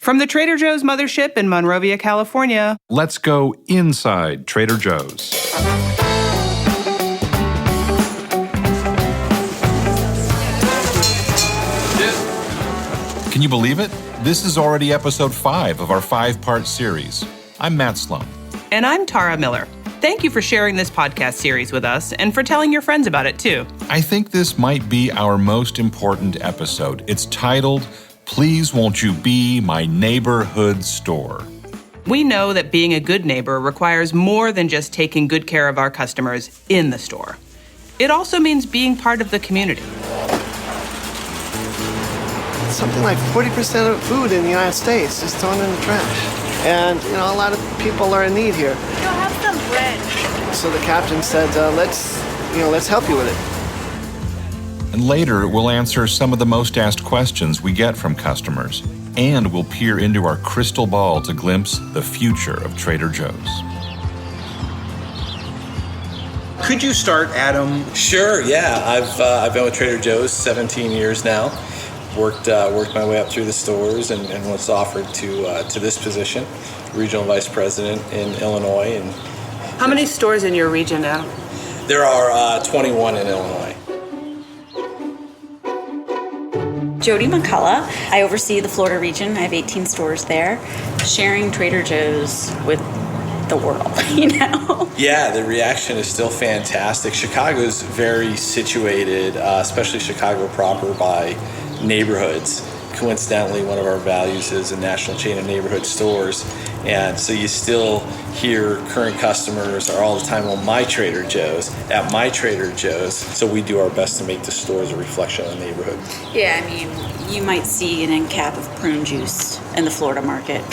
From the Trader Joe's mothership in Monrovia, California, let's go inside Trader Joe's. Can you believe it? This is already episode 5 of our 5-part series. I'm Matt Sloan. And I'm Tara Miller. Thank you for sharing this podcast series with us and for telling your friends about it too. I think this might be our most important episode. It's titled, Please Won't You Be My Neighborhood Store? We know that being a good neighbor requires more than just taking good care of our customers in the store. It also means being part of the community. Something like 40% of food in the United States is thrown in the trash. And, a lot of people are in need here. You'll have some bread. So the captain said, let's help you with it. And later, we'll answer some of the most asked questions we get from customers. And we'll peer into our crystal ball to glimpse the future of Trader Joe's. Could you start, Adam? Sure, yeah. I've been with Trader Joe's 17 years now. Worked my way up through the stores and was offered to this position, regional vice president in Illinois. And how many stores in your region now? There are 21 in Illinois. Jody McCullough. I oversee the Florida region. I have 18 stores there, sharing Trader Joe's with the world, Yeah, the reaction is still fantastic. Chicago's very situated, especially Chicago proper, by neighborhoods. Coincidentally, one of our values is a national chain of neighborhood stores. And so you still hear current customers are all the time on my Trader Joe's, at my Trader Joe's. So we do our best to make the stores a reflection of the neighborhood. Yeah, you might see an end cap of prune juice in the Florida market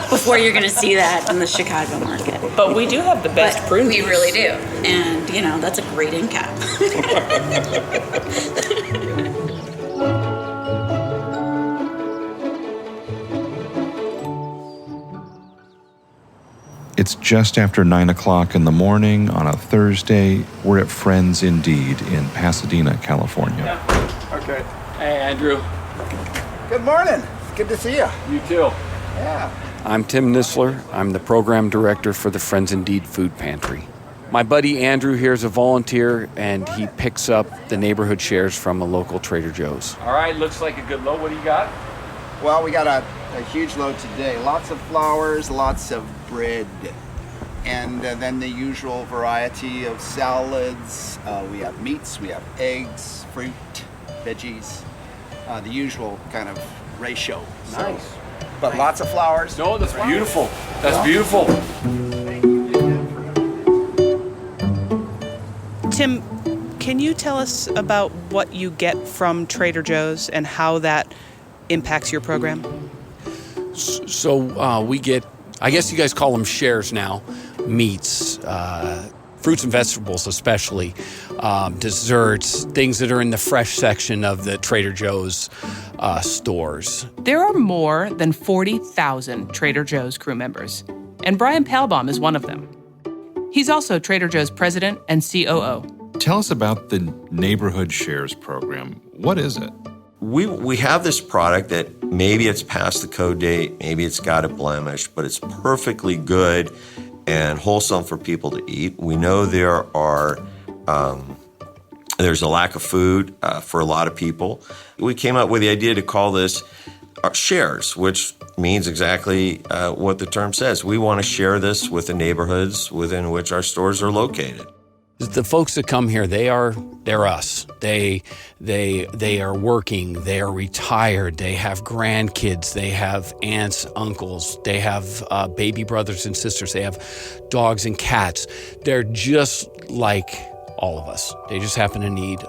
before you're going to see that in the Chicago market. But we do have the best prune juice. We really do. And, that's a great end cap. It's just after 9 o'clock in the morning on a Thursday. We're at Friends Indeed in Pasadena, California. Yeah. Okay. Hey, Andrew. Good morning. Good to see you. You too. Yeah. I'm Tim Nisler. I'm the program director for the Friends Indeed Food Pantry. My buddy Andrew here is a volunteer, and he picks up the neighborhood shares from a local Trader Joe's. All right, looks like a good load. What do you got? Well, we got a huge load today. Lots of flowers, lots of bread, and then the usual variety of salads. We have meats, we have eggs, fruit, veggies, the usual kind of ratio. Nice. So, but lots of flowers. No, that's beautiful. That's beautiful. Tim, can you tell us about what you get from Trader Joe's and how that impacts your program? So we get, I guess you guys call them shares now, meats, fruits and vegetables especially, desserts, things that are in the fresh section of the Trader Joe's stores. There are more than 40,000 Trader Joe's crew members, and Brian Palbaum is one of them. He's also Trader Joe's president and COO. Tell us about the Neighborhood Shares program. What is it? We have this product that maybe it's past the code date, maybe it's got a blemish, but it's perfectly good and wholesome for people to eat. We know there's a lack of food for a lot of people. We came up with the idea to call this shares, which means exactly what the term says. We want to share this with the neighborhoods within which our stores are located. The folks that come here, they're us. They are working, they are retired, they have grandkids, they have aunts, uncles, they have baby brothers and sisters, they have dogs and cats. They're just like all of us. They just happen to need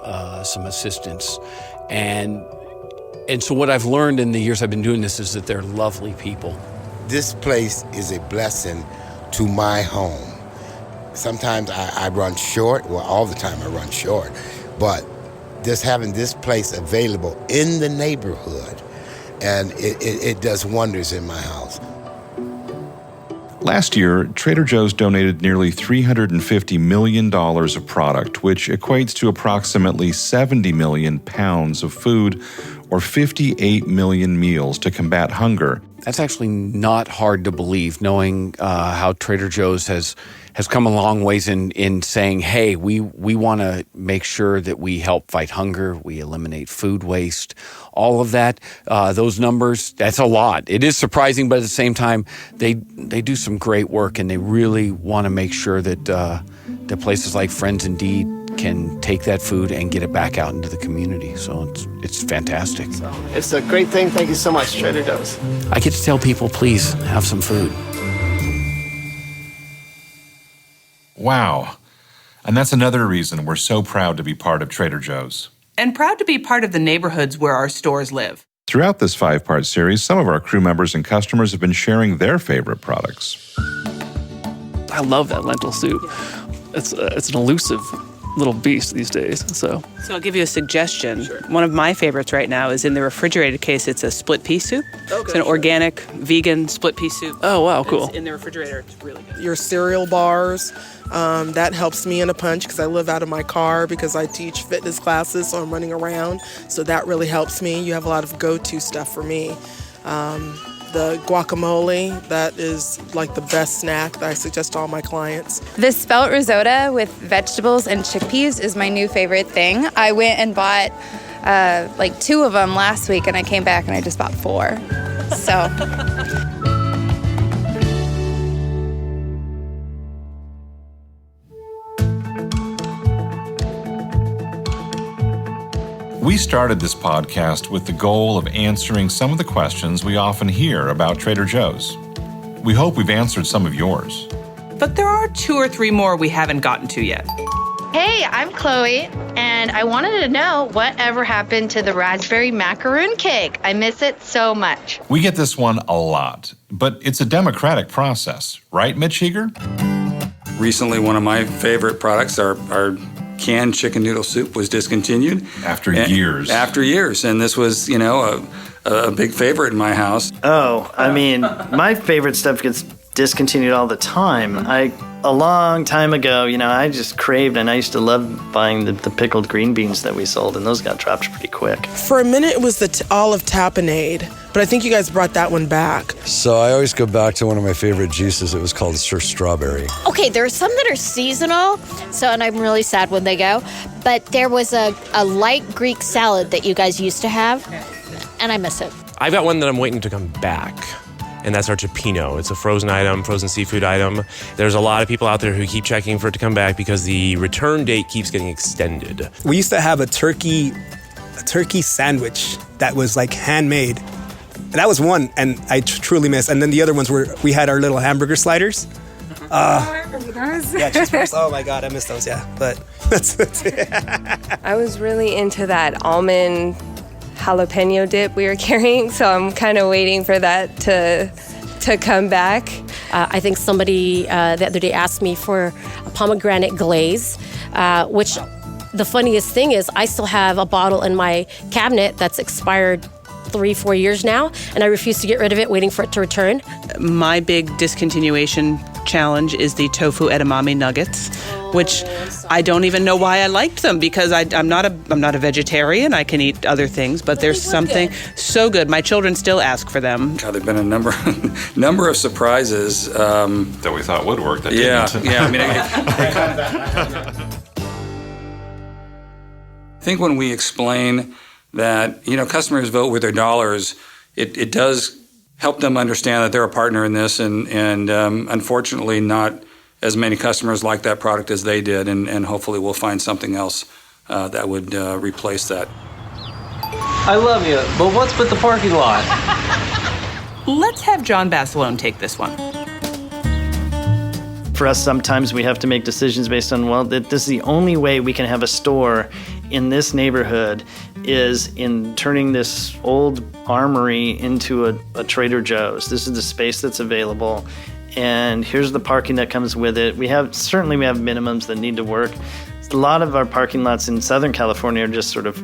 some assistance. And so what I've learned in the years I've been doing this is that they're lovely people. This place is a blessing to my home. Sometimes I run short, well, all the time I run short, but just having this place available in the neighborhood, and it does wonders in my house. Last year, Trader Joe's donated nearly $350 million of product, which equates to approximately 70 million pounds of food, or 58 million meals to combat hunger. That's actually not hard to believe, knowing how Trader Joe's has come a long ways in saying, hey, we want to make sure that we help fight hunger, we eliminate food waste, all of that. Those numbers, that's a lot. It is surprising, but at the same time, they do some great work, and they really want to make sure that places like Friends Indeed can take that food and get it back out into the community. So it's fantastic. It's a great thing. Thank you so much, Trader Joe's. I get to tell people, please have some food. Wow. And that's another reason we're so proud to be part of Trader Joe's. And proud to be part of the neighborhoods where our stores live. Throughout this 5-part series, some of our crew members and customers have been sharing their favorite products. I love that lentil soup. It's an elusive little beast these days. So I'll give you a suggestion. Sure. One of my favorites right now is in the refrigerated case. It's a split pea soup. Okay, it's an organic, vegan split pea soup. Oh, wow, cool. It's in the refrigerator. It's really good. Your cereal bars, that helps me in a punch because I live out of my car because I teach fitness classes, so I'm running around. So that really helps me. You have a lot of go-to stuff for me. The guacamole, that is like the best snack that I suggest to all my clients. The spelt risotto with vegetables and chickpeas is my new favorite thing. I went and bought like 2 of them last week, and I came back and I just bought 4. So. We started this podcast with the goal of answering some of the questions we often hear about Trader Joe's. We hope we've answered some of yours. But there are 2 or 3 more we haven't gotten to yet. Hey, I'm Chloe, and I wanted to know whatever happened to the raspberry macaroon cake. I miss it so much. We get this one a lot, but it's a democratic process, right, Mitch Eager? Recently, one of my favorite products, our canned chicken noodle soup, was discontinued. After years. After years. And this was, a big favorite in my house. Oh, I mean, my favorite stuff gets discontinued all the time. A long time ago, I just craved, and I used to love buying the pickled green beans that we sold, and those got dropped pretty quick. For a minute, it was the olive tapenade, but I think you guys brought that one back. So I always go back to one of my favorite juices. It was called Sir Strawberry. Okay, there are some that are seasonal, and I'm really sad when they go, but there was a light Greek salad that you guys used to have, and I miss it. I've got one that I'm waiting to come back. And that's our cioppino. It's a frozen item, frozen seafood item. There's a lot of people out there who keep checking for it to come back because the return date keeps getting extended. We used to have a turkey sandwich that was like handmade. That was one, and I truly miss. And then the other ones we had our little hamburger sliders. Yeah, cheeseburgers. Oh my God, I miss those. Yeah, but that's it. I was really into that almond jalapeno dip we were carrying, so I'm kind of waiting for that to come back. I think somebody the other day asked me for a pomegranate glaze, which the funniest thing is I still have a bottle in my cabinet that's expired 3-4 years now, and I refuse to get rid of it, waiting for it to return. My big discontinuation challenge is the tofu edamame nuggets, which I don't even know why I liked them, because I'm not a vegetarian. I can eat other things, but there's something so good. My children still ask for them. God, there've been a number of surprises that we thought would work. That didn't. Yeah. I mean, I think when we explain that customers vote with their dollars, it does help them understand that they're a partner in this, and unfortunately not as many customers like that product as they did, and hopefully we'll find something else that would replace that. I love you, but what's with the parking lot? Let's have John Basilone take this one. For us, sometimes we have to make decisions based on, this is the only way we can have a store in this neighborhood is in turning this old armory into a Trader Joe's. This is the space that's available, and here's the parking that comes with it. We have minimums that need to work. A lot of our parking lots in Southern California are just sort of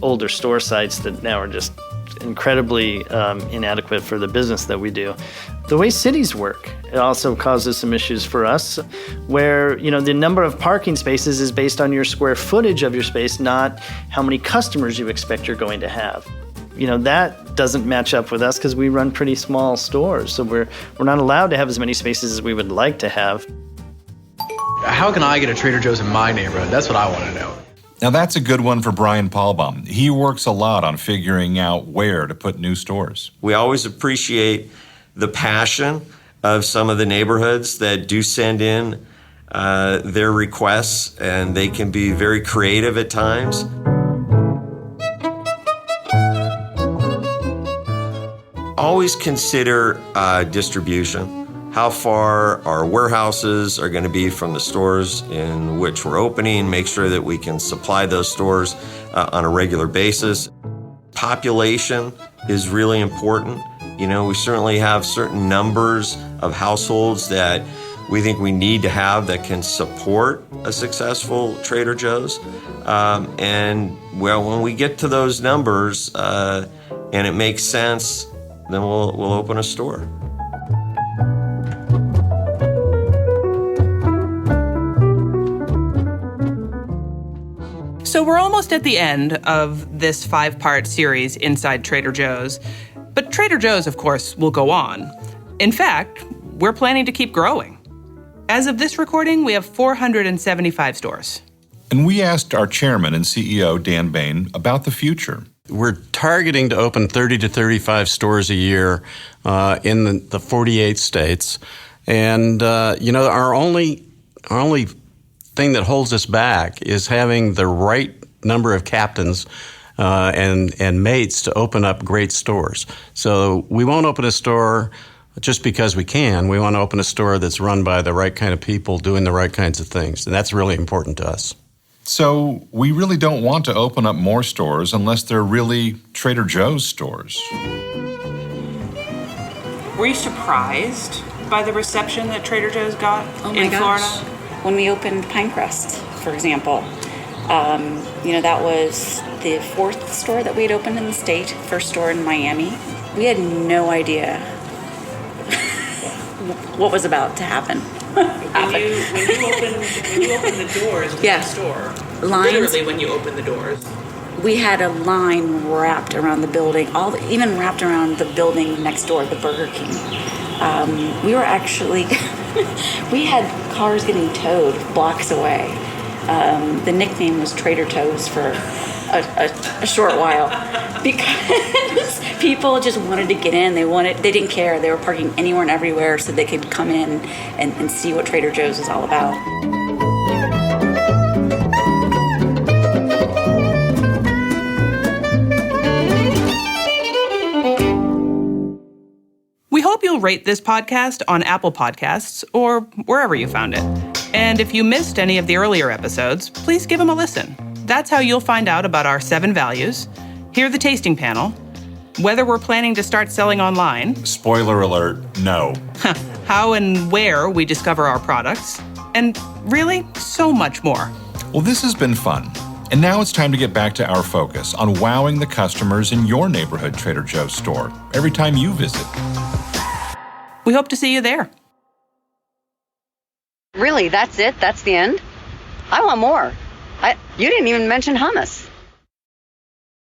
older store sites that now are just incredibly inadequate for the business that we do. The way cities work, it also causes some issues for us, where the number of parking spaces is based on your square footage of your space, not how many customers you expect you're going to have. that doesn't match up with us because we run pretty small stores. So we're not allowed to have as many spaces as we would like to have. How can I get a Trader Joe's in my neighborhood? That's what I want to know. Now that's a good one for Brian Paulbaum. He works a lot on figuring out where to put new stores. We always appreciate the passion of some of the neighborhoods that do send in their requests, and they can be very creative at times. Always consider distribution. How far our warehouses are going to be from the stores in which we're opening. Make sure that we can supply those stores on a regular basis. Population is really important. We certainly have certain numbers of households that we think we need to have that can support a successful Trader Joe's. And when we get to those numbers and it makes sense, then we'll open a store. So we're almost at the end of this 5-part series Inside Trader Joe's. But Trader Joe's, of course, will go on. In fact, we're planning to keep growing. As of this recording, we have 475 stores. And we asked our chairman and CEO, Dan Bain, about the future. We're targeting to open 30 to 35 stores a year in the 48 states. And, our only thing that holds us back is having the right number of captains and mates to open up great stores. So we won't open a store just because we can. We want to open a store that's run by the right kind of people doing the right kinds of things. And that's really important to us. So we really don't want to open up more stores unless they're really Trader Joe's stores. Were you surprised by the reception that Trader Joe's got in Florida? When we opened Pinecrest, for example, that was the 4th store that we had opened in the state, first store in Miami. We had no idea what was about to happen. When you open the doors of the store, literally when you open the doors, we had a line wrapped around the building, even wrapped around the building next door, the Burger King. We were actually, we had cars getting towed blocks away. The nickname was Trader Toes for a short while because people just wanted to get in. They didn't care. They were parking anywhere and everywhere so they could come in and see what Trader Joe's is all about. We hope you'll rate this podcast on Apple Podcasts or wherever you found it. And if you missed any of the earlier episodes, please give them a listen. That's how you'll find out about our 7 values, hear the tasting panel, whether we're planning to start selling online. Spoiler alert, no. How and where we discover our products, and really, so much more. Well, this has been fun. And now it's time to get back to our focus on wowing the customers in your neighborhood Trader Joe's store every time you visit. We hope to see you there. Really, that's it? That's the end? I want more. You didn't even mention hummus.